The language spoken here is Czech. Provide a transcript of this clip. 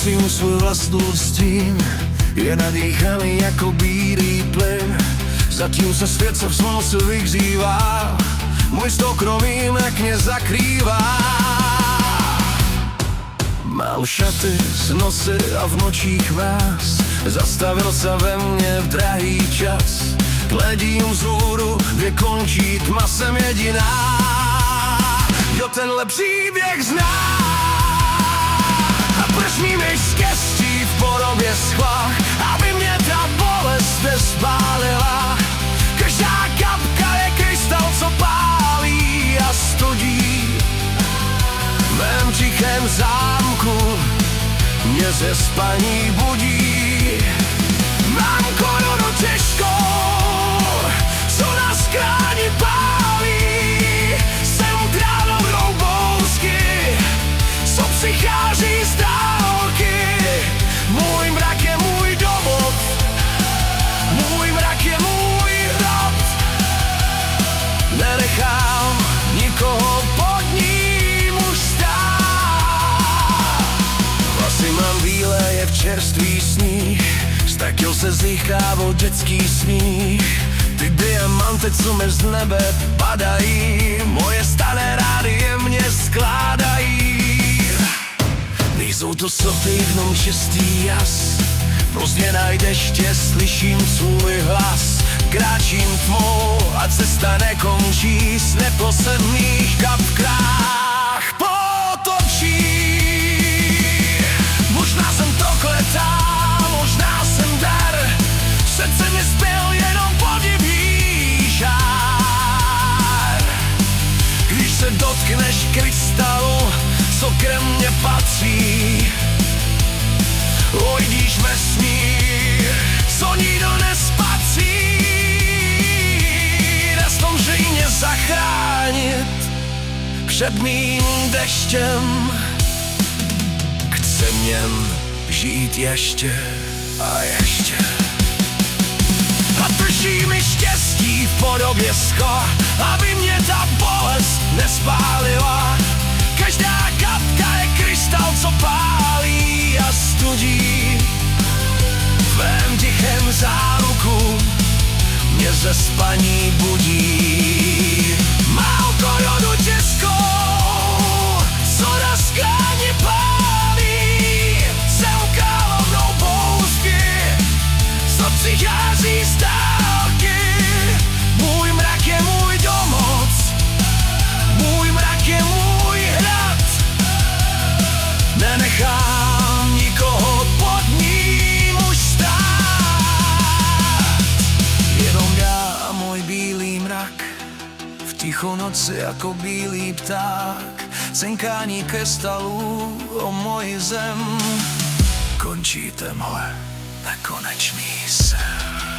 svým svůj vlastnostvím, je nadýchaný jako bílý plyn. Zatím se svět se v smolce vyhřívá, můj stokromý mrak mě zakrývá. Mám šaty z nosy a v nočích vás, zastavil se ve mně v drahý čas. Hledím vzhůru, kde končí tma, jsem jediná, kdo tenhle příběh zná. A prší mi štěstí v podobě skla, aby mě ta bolest nespálila. Každá kapka je krystal, co pálí a studí. V mém tichém zámku mě ze spaní budí. Mám korunu těžkou, co na skráni pálí. Jsem trávou hroubousky, co přichází z dálky. Můj mrak je můj domov, můj mrak je můj hrad. Nenechám nikoho pod ním už stát. Vlasy mám bílé, je v čerstvý sníh, ztratil se z nich kávo dětský smích. Ty diamanty, co mi z nebe padají, moje staré rády je mě skládají. Nejsou to soty, jenom čistý jas, prostě najdeš tě, slyším svůj hlas. Kráčím tmou a cesta nekončí, světlo se v mých kapkách potočí. Možná jsem prokletá, možná jsem dar, srdce mi zbyl jenom podivný žár. Když se dotkneš krystalu, co ke mně patří, uvidíš vesmír, co nikdo nespatří. Nestom, že mě zachránit před mým deštěm. Chcem jen žít ještě a ještě. A drží mi štěstí v podobě skla, aby mě ta bolest nespálila. Každá kapka je krystal, co pálí a studí. V mém tichém záruku mě ze spaní budí. Mám korunu těžkou, co na skláni pálí. Jsem královnou bouzky, co přichází z dálky. Můj mrak je můj domov, můj mrak je můj hrad. Nenechám nikoho pod ním už stát. Jenom já a můj bílý mrak, v tichou noci jako bílý pták. Cinkání krystalů o moji zem, končí tenhle nekonečný sen.